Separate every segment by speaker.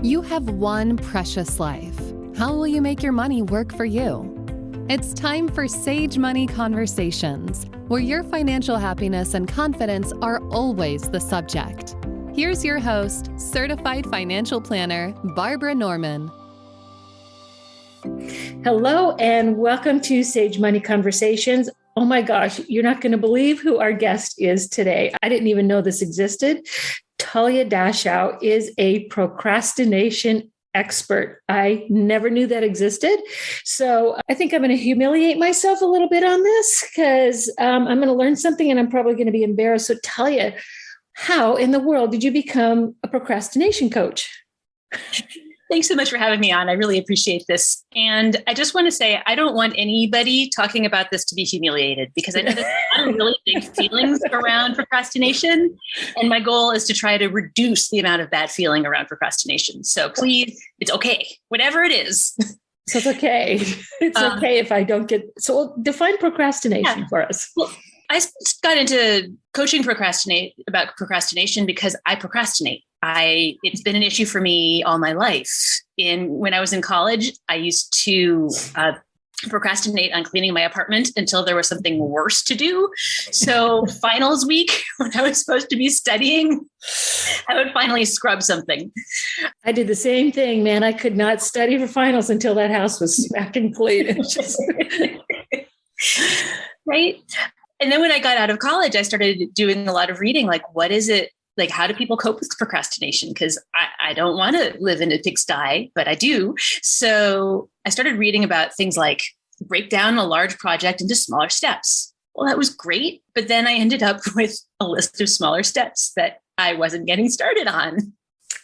Speaker 1: You have one precious life. How will you make your money work for you? It's time for Sage Money Conversations, where your financial happiness and confidence are always the subject. Here's your host, certified financial planner, Barbara Norman.
Speaker 2: Hello, and welcome to Sage Money Conversations. Oh my gosh, you're not going to believe who our guest is today. I didn't even know this existed. Talia Dashow is a procrastination expert. I never knew that existed. So I think I'm going to humiliate myself a little bit on this because I'm going to learn something and I'm probably going to be embarrassed. So Talia, how in the world did you become a procrastination coach?
Speaker 3: Thanks so much for having me on. I really appreciate this. And I just want to say, I don't want anybody talking about this to be humiliated because I know there's a lot of really big feelings around procrastination. And my goal is to try to reduce the amount of bad feeling around procrastination. So please, it's okay, whatever it is.
Speaker 2: So it's okay. It's okay if I don't get, so define procrastination for us.
Speaker 3: Well, I got into coaching about procrastination because I procrastinate. It's been an issue for me all my life. When I was in college, I used to procrastinate on cleaning my apartment until there was something worse to do. So finals week, when I was supposed to be studying, I would finally scrub something.
Speaker 2: I did the same thing, man. I could not study for finals until that house was smacking clean.
Speaker 3: Right. And then when I got out of college, I started doing a lot of reading, like, what is it? Like, how do people cope with procrastination? Because I don't want to live in a pigsty, but I do. So I started reading about things like break down a large project into smaller steps. Well, that was great. But then I ended up with a list of smaller steps that I wasn't getting started on.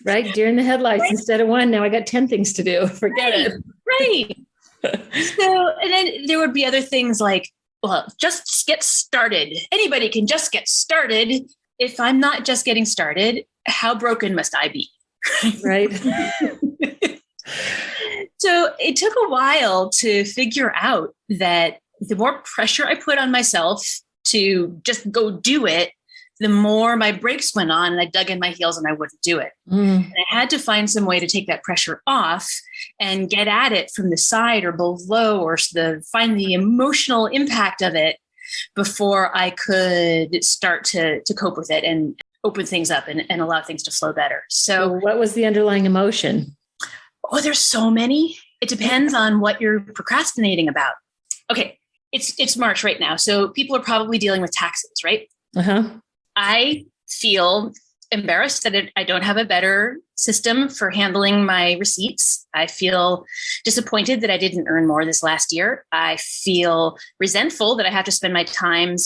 Speaker 2: Right. Deer in the headlights instead of one. Now I got 10 things to do. Forget it.
Speaker 3: Right. And then there would be other things like, well, just get started. Anybody can just get started. If I'm not just getting started, how broken must I be?
Speaker 2: Right.
Speaker 3: So it took a while to figure out that the more pressure I put on myself to just go do it, the more my brakes went on and I dug in my heels and I wouldn't do it. And I had to find some way to take that pressure off and get at it from the side or below or find the emotional impact of it before I could start to cope with it and open things up and allow things to flow better. So
Speaker 2: what was the underlying emotion?
Speaker 3: Oh, there's so many. It depends on what you're procrastinating about. Okay. It's March right now. So people are probably dealing with taxes, right?
Speaker 2: Uh-huh.
Speaker 3: I feel embarrassed that I don't have a better system for handling my receipts. I feel disappointed that I didn't earn more this last year. I feel resentful that I have to spend my time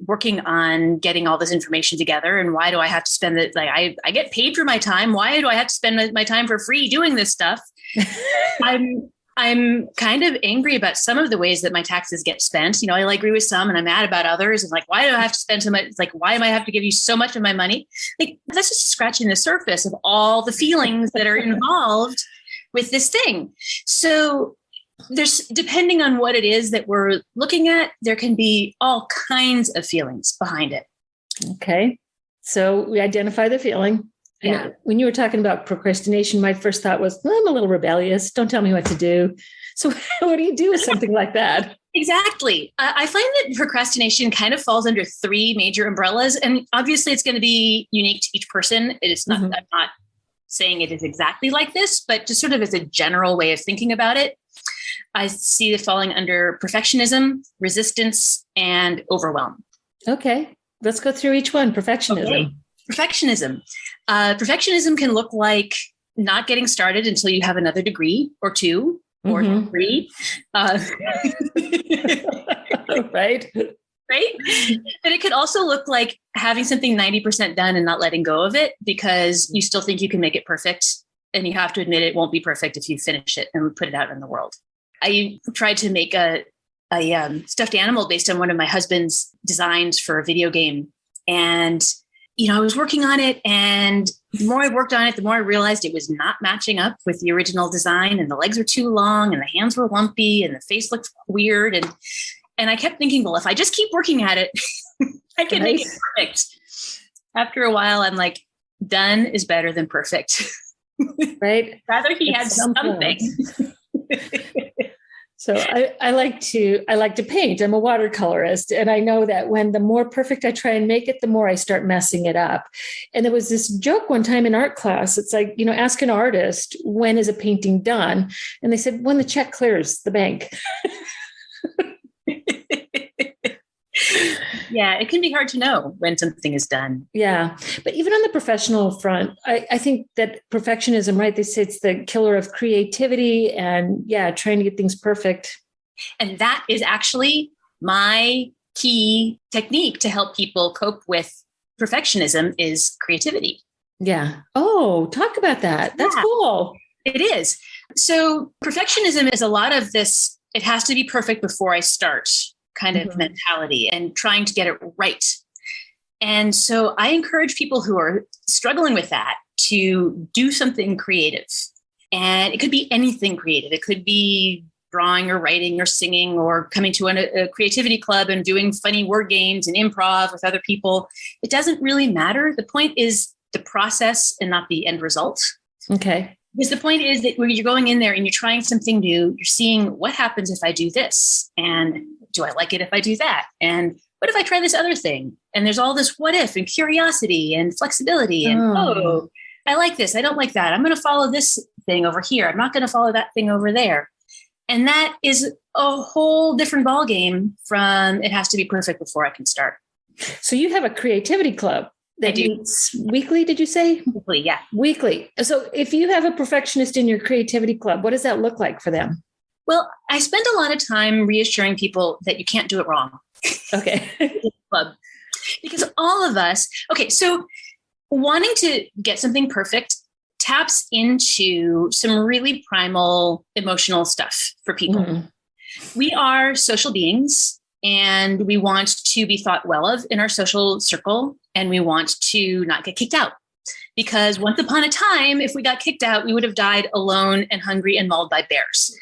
Speaker 3: working on getting all this information together. And why do I have to spend it? Like I get paid for my time. Why do I have to spend my time for free doing this stuff? I'm kind of angry about some of the ways that my taxes get spent. I agree with some and I'm mad about others. And like, why do I have to spend so much? It's like, why am I have to give you so much of my money? Like, that's just scratching the surface of all the feelings that are involved with this thing. So depending on what it is that we're looking at, there can be all kinds of feelings behind it.
Speaker 2: Okay. So we identify the feeling.
Speaker 3: Yeah.
Speaker 2: When you were talking about procrastination, my first thought was, I'm a little rebellious. Don't tell me what to do. So what do you do with something like that?
Speaker 3: Exactly. I find that procrastination kind of falls under three major umbrellas. And obviously it's going to be unique to each person. It is not, I'm not saying it is exactly like this, but just sort of as a general way of thinking about it, I see it falling under perfectionism, resistance, and overwhelm.
Speaker 2: Okay. Let's go through each one. Perfectionism.
Speaker 3: Okay. Perfectionism. Perfectionism can look like not getting started until you have another degree or two or three.
Speaker 2: Right.
Speaker 3: Right. But it could also look like having something 90% done and not letting go of it because you still think you can make it perfect. And you have to admit it won't be perfect if you finish it and put it out in the world. I tried to make a stuffed animal based on one of my husband's designs for a video game. And I was working on it, and the more I worked on it, the more I realized it was not matching up with the original design, and the legs were too long, and the hands were lumpy, and the face looked weird. And I kept thinking, well, if I just keep working at it, I can make it perfect. After a while, I'm like, done is better than perfect.
Speaker 2: Right?
Speaker 3: Rather he
Speaker 2: At
Speaker 3: had
Speaker 2: some
Speaker 3: something.
Speaker 2: So I like to paint. I'm a watercolorist. And I know that when the more perfect I try and make it, the more I start messing it up. And there was this joke one time in art class. It's like, ask an artist, when is a painting done? And they said, when the check clears the bank.
Speaker 3: Yeah, it can be hard to know when something is done.
Speaker 2: Yeah. But even on the professional front, I think that perfectionism, right? They say it's the killer of creativity and trying to get things perfect.
Speaker 3: And that is actually my key technique to help people cope with perfectionism is creativity.
Speaker 2: Yeah. Oh, talk about that. That's cool.
Speaker 3: It is. So perfectionism is a lot of this, it has to be perfect before I start kind of mentality and trying to get it right. And so I encourage people who are struggling with that to do something creative. And it could be anything creative. It could be drawing or writing or singing or coming to a creativity club and doing funny word games and improv with other people. It doesn't really matter. The point is the process and not the end result.
Speaker 2: Okay.
Speaker 3: Because the point is that when you're going in there and you're trying something new, you're seeing what happens if I do this, and do I like it if I do that? And what if I try this other thing? And there's all this what if and curiosity and flexibility and, I like this. I don't like that. I'm going to follow this thing over here. I'm not going to follow that thing over there. And that is a whole different ballgame from it has to be perfect before I can start.
Speaker 2: So you have a creativity club that meets weekly, did you say?
Speaker 3: Weekly, yeah.
Speaker 2: Weekly. So if you have a perfectionist in your creativity club, what does that look like for them?
Speaker 3: Well, I spend a lot of time reassuring people that you can't do it wrong.
Speaker 2: Okay.
Speaker 3: Club. Because all of us, so wanting to get something perfect taps into some really primal emotional stuff for people. Mm-hmm. We are social beings and we want to be thought well of in our social circle, and we want to not get kicked out. Because once upon a time, if we got kicked out, we would have died alone and hungry and mauled by bears.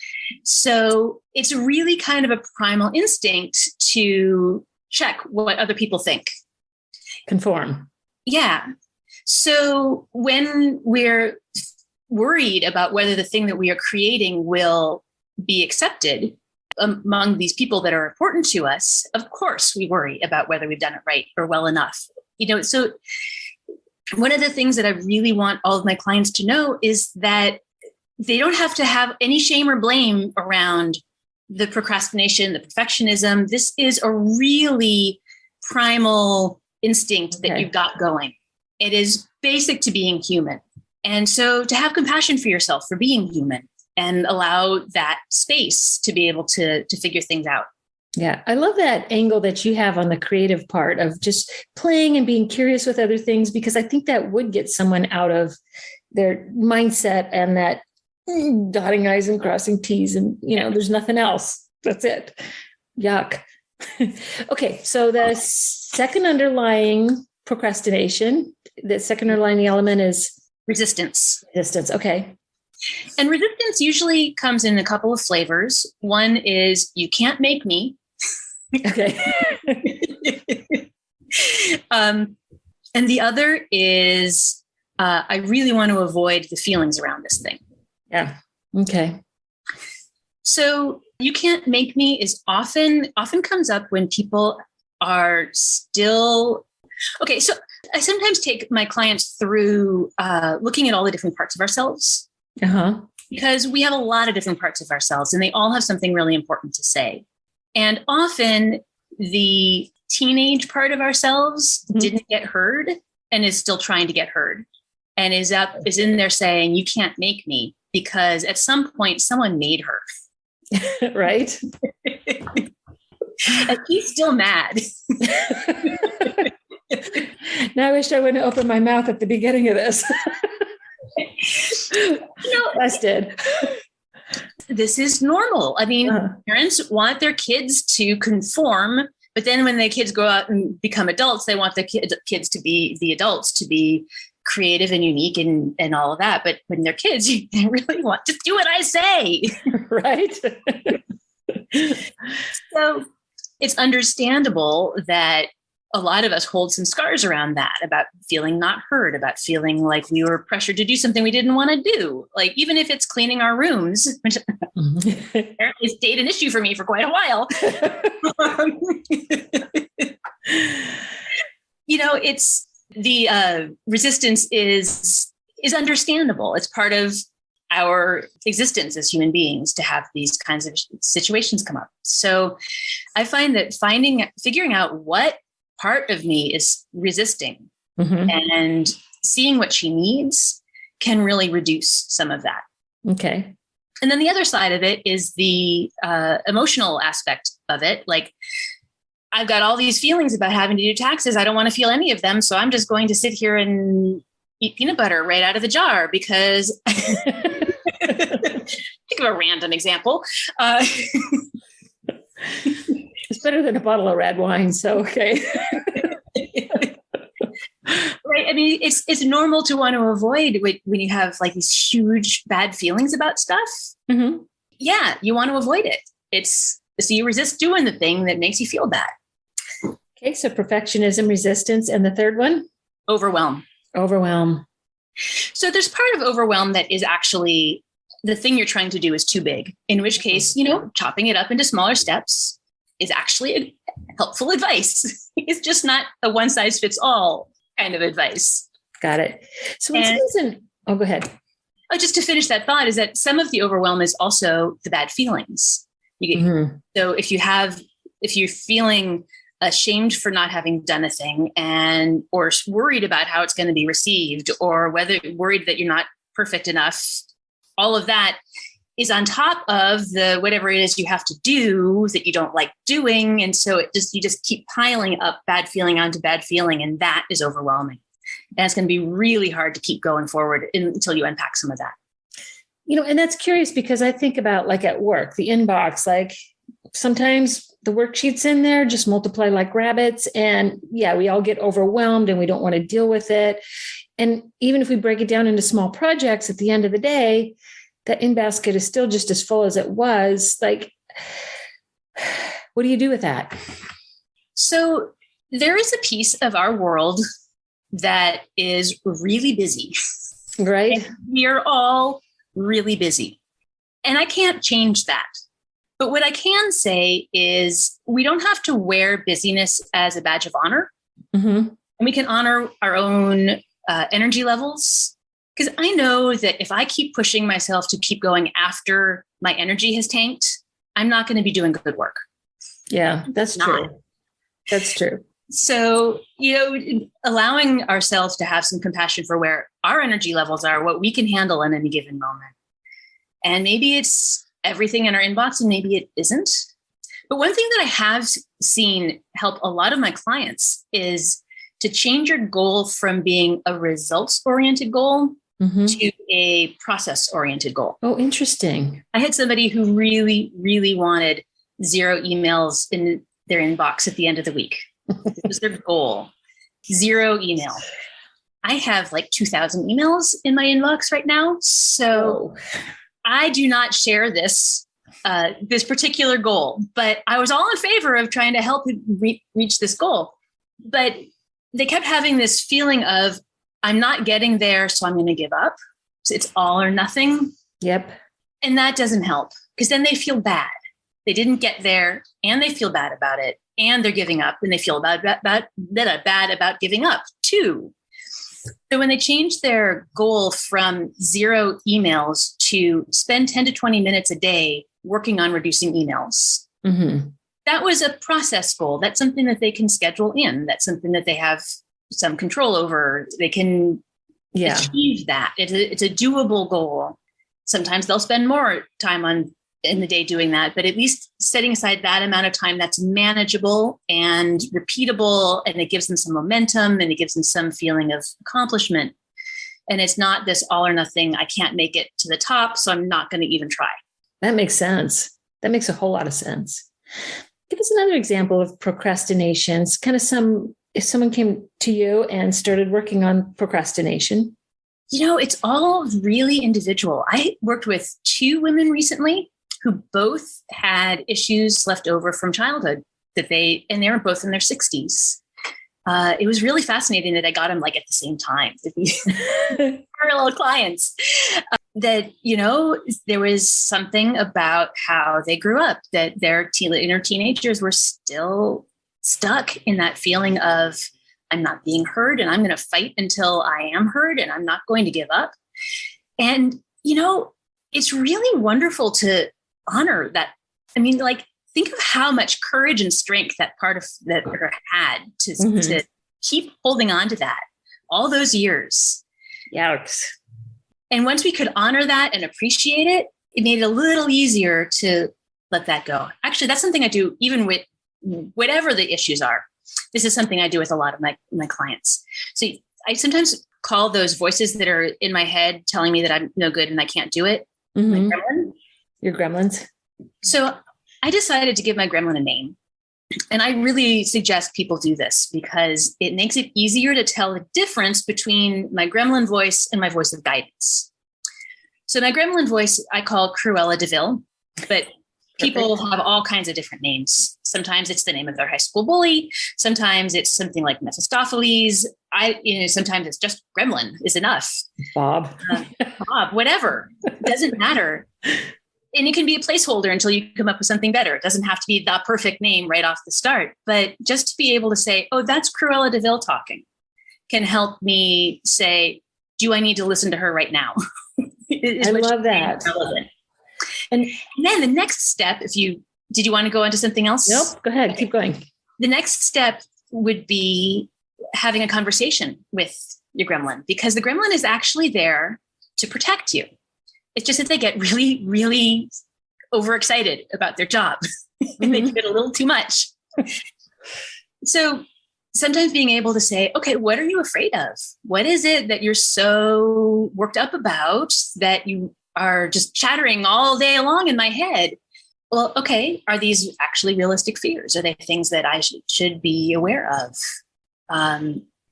Speaker 3: So it's really kind of a primal instinct to check what other people think.
Speaker 2: Conform.
Speaker 3: Yeah. So when we're worried about whether the thing that we are creating will be accepted among these people that are important to us, of course we worry about whether we've done it right or well enough. So one of the things that I really want all of my clients to know is that they don't have to have any shame or blame around the procrastination, the perfectionism. This is a really primal instinct that you've got going. It is basic to being human. And so to have compassion for yourself for being human and allow that space to be able to figure things out.
Speaker 2: Yeah, I love that angle that you have on the creative part of just playing and being curious with other things, because I think that would get someone out of their mindset and that dotting I's and crossing T's and, there's nothing else. That's it. Yuck. Okay. So the second underlying procrastination, the second underlying element is
Speaker 3: resistance.
Speaker 2: Resistance. Okay.
Speaker 3: And resistance usually comes in a couple of flavors. One is you can't make me.
Speaker 2: Okay.
Speaker 3: And the other is I really want to avoid the feelings around this thing.
Speaker 2: Yeah. Okay.
Speaker 3: So you can't make me is often comes up when people are still okay. So I sometimes take my clients through looking at all the different parts of ourselves. Because we have a lot of different parts of ourselves and they all have something really important to say. And often the teenage part of ourselves didn't get heard and is still trying to get heard and is in there saying, you can't make me, because at some point someone made her.
Speaker 2: Right.
Speaker 3: And he's still mad.
Speaker 2: Now I wish I wouldn't open my mouth at the beginning of this. Busted.
Speaker 3: This is normal. I mean, parents want their kids to conform, but then when the kids grow out and become adults, they want the kids to be the adults, to be creative and unique and all of that. But when they're kids, they really want to do what I say.
Speaker 2: Right.
Speaker 3: So it's understandable that a lot of us hold some scars around that, about feeling not heard, about feeling like we were pressured to do something we didn't want to do. Like, even if it's cleaning our rooms, which apparently stayed an issue for me for quite a while. It's the resistance is understandable. It's part of our existence as human beings to have these kinds of situations come up. So I find that figuring out what part of me is resisting and seeing what she needs can really reduce some of that.
Speaker 2: Okay.
Speaker 3: And then the other side of it is the emotional aspect of it. Like, I've got all these feelings about having to do taxes. I don't want to feel any of them. So I'm just going to sit here and eat peanut butter right out of the jar because think of a random example.
Speaker 2: It's better than a bottle of red wine. So, okay.
Speaker 3: Right. I mean, it's normal to want to avoid when you have like these huge bad feelings about stuff. Mm-hmm. Yeah. You want to avoid it. So you resist doing the thing that makes you feel bad.
Speaker 2: Okay. So perfectionism, resistance, and the third one?
Speaker 3: Overwhelm. So there's part of overwhelm that is actually the thing you're trying to do is too big, in which case, chopping it up into smaller steps is actually helpful advice. It's just not a one size fits all kind of advice.
Speaker 2: Got it. So go ahead.
Speaker 3: Oh, just to finish that thought is that some of the overwhelm is also the bad feelings. So if you're feeling ashamed for not having done a thing or worried about how it's going to be received, or worried that you're not perfect enough, all of that is on top of the whatever it is you have to do that you don't like doing. And so you just keep piling up bad feeling onto bad feeling, and that is overwhelming. And it's going to be really hard to keep going forward until you unpack some of that.
Speaker 2: And that's curious because I think about like at work, the inbox, like sometimes the worksheets in there just multiply like rabbits. And yeah, we all get overwhelmed and we don't want to deal with it. And even if we break it down into small projects, at the end of the day, that in basket is still just as full as it was. Like, what do you do with that?
Speaker 3: So there is a piece of our world that is really busy.
Speaker 2: Right.
Speaker 3: And we are all really busy. And I can't change that. But what I can say is we don't have to wear busyness as a badge of honor. Mm-hmm. And we can honor our own energy levels. Because I know that if I keep pushing myself to keep going after my energy has tanked, I'm not going to be doing good work.
Speaker 2: Yeah, that's true. That's true.
Speaker 3: So, allowing ourselves to have some compassion for where our energy levels are, what we can handle in any given moment. And maybe it's everything in our inbox and maybe it isn't. But one thing that I have seen help a lot of my clients is to change your goal from being a results-oriented goal to a process-oriented goal.
Speaker 2: Oh, interesting.
Speaker 3: I had somebody who really, really wanted 0 emails in their inbox at the end of the week. It was their goal. 0 email. I have like 2,000 emails in my inbox right now. So I do not share this particular goal, but I was all in favor of trying to help reach this goal. But they kept having this feeling of, I'm not getting there, so I'm going to give up. So it's all or nothing.
Speaker 2: Yep.
Speaker 3: And that doesn't help because then they feel bad. They didn't get there and they feel bad about it and they're giving up and they feel bad about giving up too. So when they changed their goal from 0 emails to spend 10 to 20 minutes a day working on reducing emails, that was a process goal. That's something that they can schedule in. That's something that they have some control over. They can achieve that. It's a doable goal. Sometimes they'll spend more time in the day doing that, but at least setting aside that amount of time that's manageable and repeatable, and it gives them some momentum and it gives them some feeling of accomplishment. And it's not this all or nothing. I can't make it to the top, so I'm not going to even try.
Speaker 2: That makes sense. That makes a whole lot of sense. Give us another example of procrastination. It's kind of if someone came to you and started working on procrastination.
Speaker 3: It's all really individual. I worked with 2 women recently who both had issues left over from childhood and they were both in their 60s. it was really fascinating that I got them like at the same time, to be parallel clients. That, there was something about how they grew up, that their inner teenagers were still stuck in that feeling of, I'm not being heard and I'm going to fight until I am heard and I'm not going to give up. And, it's really wonderful to honor that. I mean, like, think of how much courage and strength that part of that had to keep holding on to that all those years.
Speaker 2: Yikes.
Speaker 3: And once we could honor that and appreciate it, it made it a little easier to let that go. Actually, that's something I do even with whatever the issues are. This is something I do with a lot of my clients. So I sometimes call those voices that are in my head telling me that I'm no good and I can't do it. My gremlin.
Speaker 2: Your gremlins.
Speaker 3: So I decided to give my gremlin a name. And I really suggest people do this because it makes it easier to tell the difference between my gremlin voice and my voice of guidance. So my gremlin voice, I call Cruella de Vil, but people have all kinds of different names. Sometimes it's the name of their high school bully. Sometimes it's something like Mephistopheles. Sometimes it's just Gremlin is enough.
Speaker 2: Bob,
Speaker 3: whatever. It doesn't matter. And it can be a placeholder until you come up with something better. It doesn't have to be the perfect name right off the start, but just to be able to say, oh, that's Cruella de Vil talking, can help me say, do I need to listen to her right now?
Speaker 2: I love that.
Speaker 3: And then the next step, did you want to go into something else?
Speaker 2: Nope. Go ahead. Keep going.
Speaker 3: The next step would be having a conversation with your gremlin, because the gremlin is actually there to protect you. It's just that they get really, really overexcited about their job and they do it a little too much. So sometimes being able to say, okay, what are you afraid of? What is it that you're so worked up about that you are just chattering all day long in my head? Well, okay, are these actually realistic fears? Are they things that I should be aware of?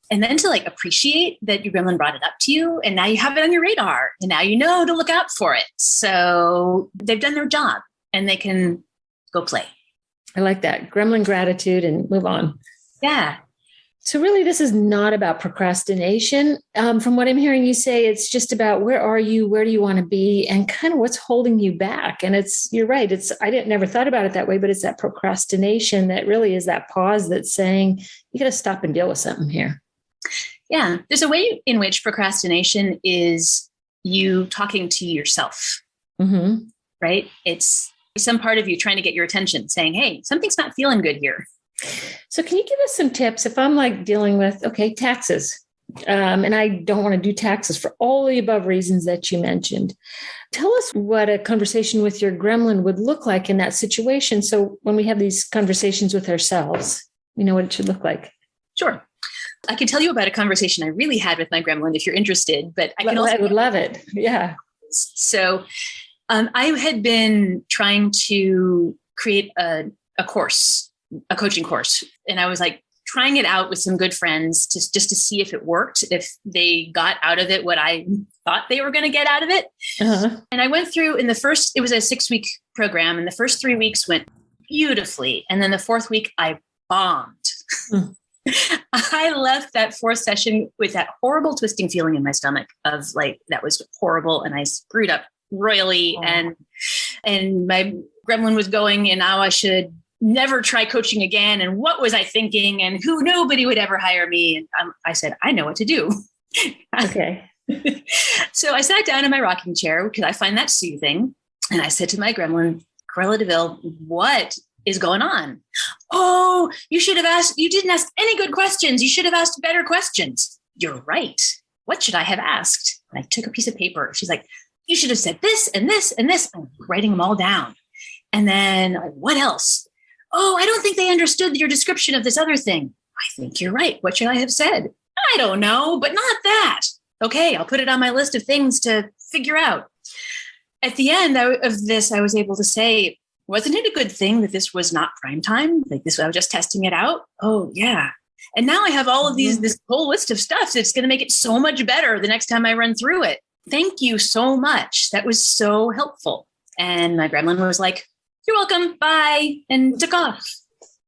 Speaker 3: And then to appreciate that your gremlin brought it up to you and now you have it on your radar and now you know to look out for it. So they've done their job and they can go play.
Speaker 2: I like that. Gremlin gratitude and move on.
Speaker 3: Yeah.
Speaker 2: So really, this is not about procrastination. From what I'm hearing you say, it's just about where are you, where do you want to be, and kind of what's holding you back. And you're right. Never thought about it that way, but it's that procrastination that really is that pause that's saying, you got to stop and deal with something here.
Speaker 3: Yeah. There's a way in which procrastination is you talking to yourself, right? It's some part of you trying to get your attention saying, hey, something's not feeling good here.
Speaker 2: So can you give us some tips if I'm dealing with, taxes, and I don't want to do taxes for all the above reasons that you mentioned. Tell us what a conversation with your gremlin would look like in that situation. So when we have these conversations with ourselves, we know what it should look like.
Speaker 3: Sure. I can tell you about a conversation I really had with my gremlin if you're interested, but I
Speaker 2: would love it. Yeah.
Speaker 3: So I had been trying to create a coaching course. And I was trying it out with some good friends just to see if it worked, if they got out of it what I thought they were going to get out of it. And I went through it was a 6-week program. And the first 3 weeks went beautifully. And then the 4th week I bombed. I left that 4th session with that horrible twisting feeling in my stomach of that was horrible. And I screwed up royally. And my gremlin was going and now I should never try coaching again. And what was I thinking? And nobody would ever hire me. And I said, I know what to do.
Speaker 2: Okay.
Speaker 3: So I sat down in my rocking chair because I find that soothing. And I said to my gremlin, Cruella de Vil, what is going on? Oh, you didn't ask any good questions. You should have asked better questions. You're right. What should I have asked? And I took a piece of paper. She's like, you should have said this and this and this. I'm writing them all down. And then what else? Oh, I don't think they understood your description of this other thing. I think you're right. What should I have said? I don't know, but not that. Okay, I'll put it on my list of things to figure out. At the end of this, I was able to say, wasn't it a good thing that this was not prime time? I was just testing it out. Oh, yeah. And now I have all of this whole list of stuff that's going to make it so much better the next time I run through it. Thank you so much. That was so helpful. And my gremlin was like, you're welcome. Bye. And took off.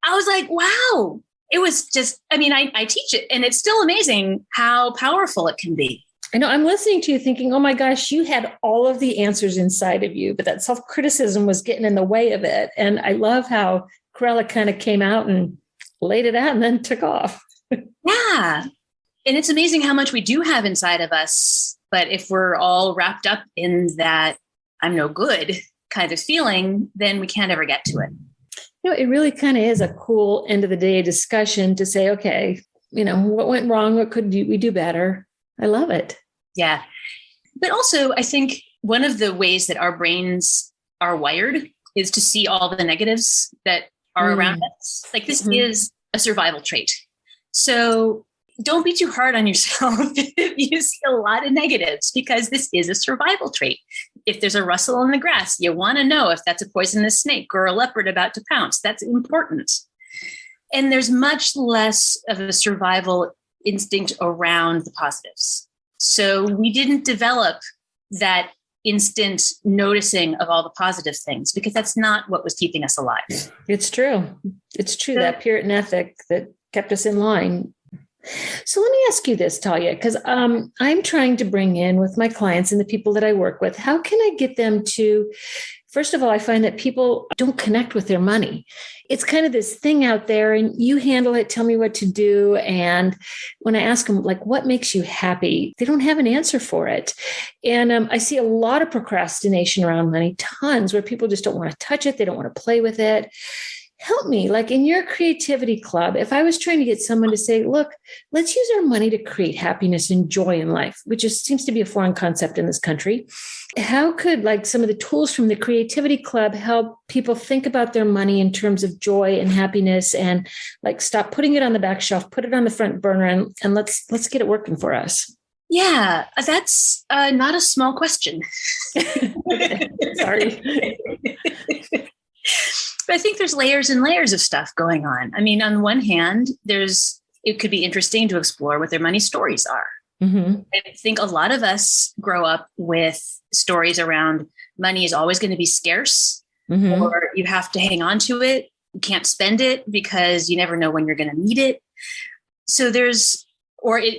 Speaker 3: I was like, wow. it was just, I mean, I teach it and it's still amazing how powerful it can be.
Speaker 2: I know I'm listening to you thinking, oh my gosh, you had all of the answers inside of you, but that self-criticism was getting in the way of it. And I love how Corella kind of came out and laid it out and then took off.
Speaker 3: Yeah. And it's amazing how much we do have inside of us. But if we're all wrapped up in that I'm no good kind of feeling, then we can't ever get to it.
Speaker 2: It really kind of is a cool end of the day discussion to say, okay, what went wrong? What could we do better? I love it.
Speaker 3: Yeah. But also, I think one of the ways that our brains are wired is to see all the negatives that are around us. Like this is a survival trait. So don't be too hard on yourself if you see a lot of negatives, because this is a survival trait. If there's a rustle in the grass, you want to know if that's a poisonous snake or a leopard about to pounce. That's important. And there's much less of a survival instinct around the positives. So we didn't develop that instant noticing of all the positive things because that's not what was keeping us alive.
Speaker 2: It's true. It's true. That Puritan ethic that kept us in line. So let me ask you this, Talia, because I'm trying to bring in with my clients and the people that I work with, how can I get them to, first of all, I find that people don't connect with their money. It's kind of this thing out there and you handle it, tell me what to do. And when I ask them, like, what makes you happy? They don't have an answer for it. And I see a lot of procrastination around money, tons where people just don't want to touch it. They don't want to play with it. Help me, like in your creativity club, if I was trying to get someone to say, look, let's use our money to create happiness and joy in life, which just seems to be a foreign concept in this country. How could like some of the tools from the creativity club help people think about their money in terms of joy and happiness and like stop putting it on the back shelf, put it on the front burner and let's get it working for us?
Speaker 3: Yeah, that's not a small question.
Speaker 2: Sorry.
Speaker 3: But I think there's layers and layers of stuff going on. I mean, on the one hand, it could be interesting to explore what their money stories are. Mm-hmm. I think a lot of us grow up with stories around money is always going to be scarce, or you have to hang on to it. You can't spend it because you never know when you're going to need it. So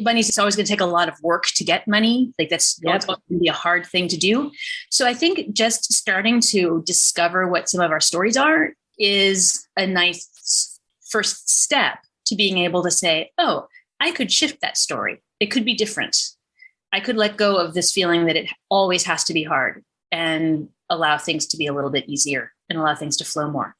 Speaker 3: money's always going to take a lot of work to get money. Like that's going to be a hard thing to do. So I think just starting to discover what some of our stories are is a nice first step to being able to say, oh, I could shift that story. It could be different. I could let go of this feeling that it always has to be hard and allow things to be a little bit easier and allow things to flow more.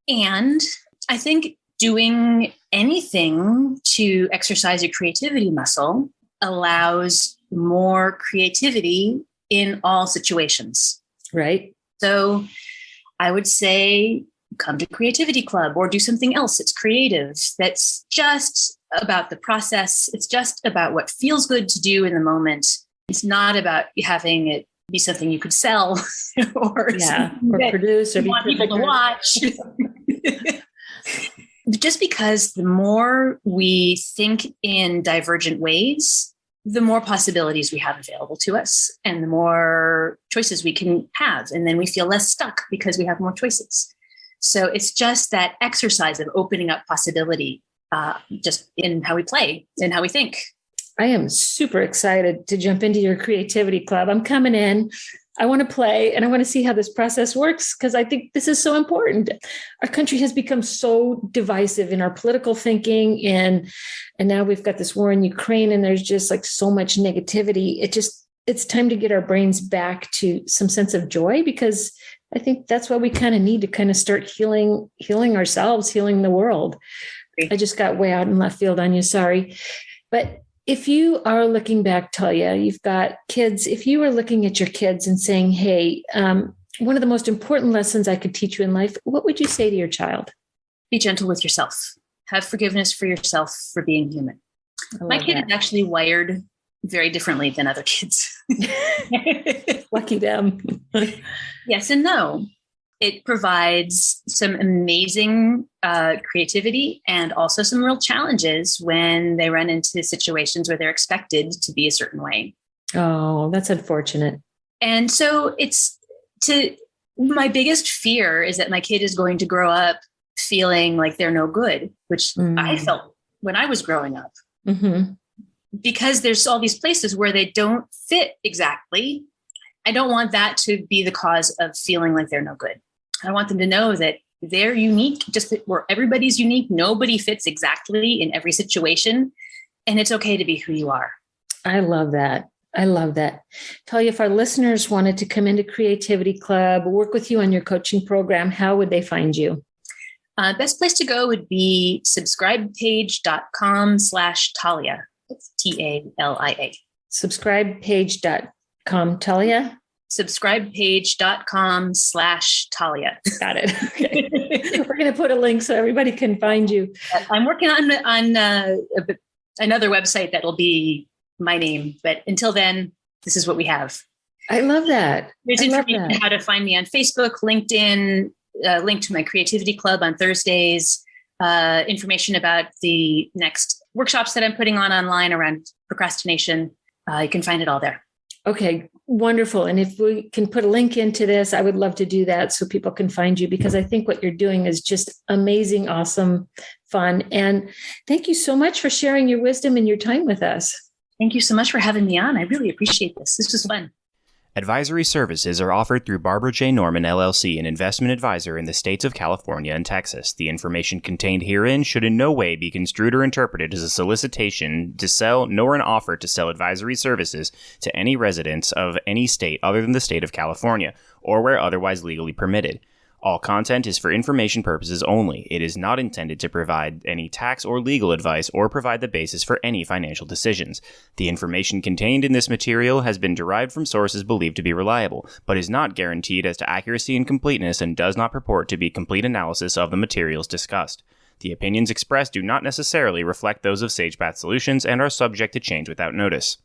Speaker 3: And I think doing anything to exercise your creativity muscle allows more creativity in all situations.
Speaker 2: Right.
Speaker 3: So I would say come to Creativity Club or do something else that's creative, that's just about the process. It's just about what feels good to do in the moment. It's not about having it be something you could sell or
Speaker 2: produce or
Speaker 3: want people to watch. Just because the more we think in divergent ways, the more possibilities we have available to us and the more choices we can have. And then we feel less stuck because we have more choices. So it's just that exercise of opening up possibility just in how we play and how we think.
Speaker 2: I am super excited to jump into your creativity club. I'm coming in. I want to play and I want to see how this process works because I think this is so important. Our country has become so divisive in our political thinking and now we've got this war in Ukraine and there's just like so much negativity. It's time to get our brains back to some sense of joy because I think that's what we kind of need to kind of start healing ourselves, healing the world. I just got way out in left field on you. Sorry. But if you are looking back, Talia, you've got kids. If you were looking at your kids and saying, hey, one of the most important lessons I could teach you in life, what would you say to your child?
Speaker 3: Be gentle with yourself. Have forgiveness for yourself for being human. My kid is actually wired very differently than other kids.
Speaker 2: Lucky them.
Speaker 3: Yes and no. It provides some amazing creativity and also some real challenges when they run into situations where they're expected to be a certain way.
Speaker 2: Oh, that's unfortunate.
Speaker 3: And so my biggest fear is that my kid is going to grow up feeling like they're no good, which I felt when I was growing up.
Speaker 2: Mm-hmm.
Speaker 3: Because there's all these places where they don't fit exactly. I don't want that to be the cause of feeling like they're no good. I want them to know that they're unique, just that where everybody's unique. Nobody fits exactly in every situation. And it's okay to be who you are.
Speaker 2: I love that. I love that. Talia, if our listeners wanted to come into Creativity Club, work with you on your coaching program, how would they find you?
Speaker 3: Best place to go would be subscribepage.com/Talia. It's Talia.
Speaker 2: Subscribepage.com, Talia?
Speaker 3: Subscribepage.com/Talia.
Speaker 2: Got it. Okay. We're going to put a link so everybody can find you.
Speaker 3: I'm working on another website that'll be my name. But until then, this is what we have.
Speaker 2: I love that.
Speaker 3: There's information on how to find me on Facebook, LinkedIn, link to my Creativity Club on Thursdays, information about the next workshops that I'm putting on online around procrastination. You can find it all there.
Speaker 2: Okay, wonderful. And if we can put a link into this, I would love to do that so people can find you, because I think what you're doing is just amazing, awesome, fun. And thank you so much for sharing your wisdom and your time with us.
Speaker 3: Thank you so much for having me on. I really appreciate this. This was fun.
Speaker 4: Advisory services are offered through Barbara J. Norman, LLC, an investment advisor in the states of California and Texas. The information contained herein should in no way be construed or interpreted as a solicitation to sell, nor an offer to sell advisory services to any residents of any state other than the state of California, or where otherwise legally permitted. All content is for information purposes only. It is not intended to provide any tax or legal advice or provide the basis for any financial decisions. The information contained in this material has been derived from sources believed to be reliable, but is not guaranteed as to accuracy and completeness and does not purport to be complete analysis of the materials discussed. The opinions expressed do not necessarily reflect those of SagePath Solutions and are subject to change without notice.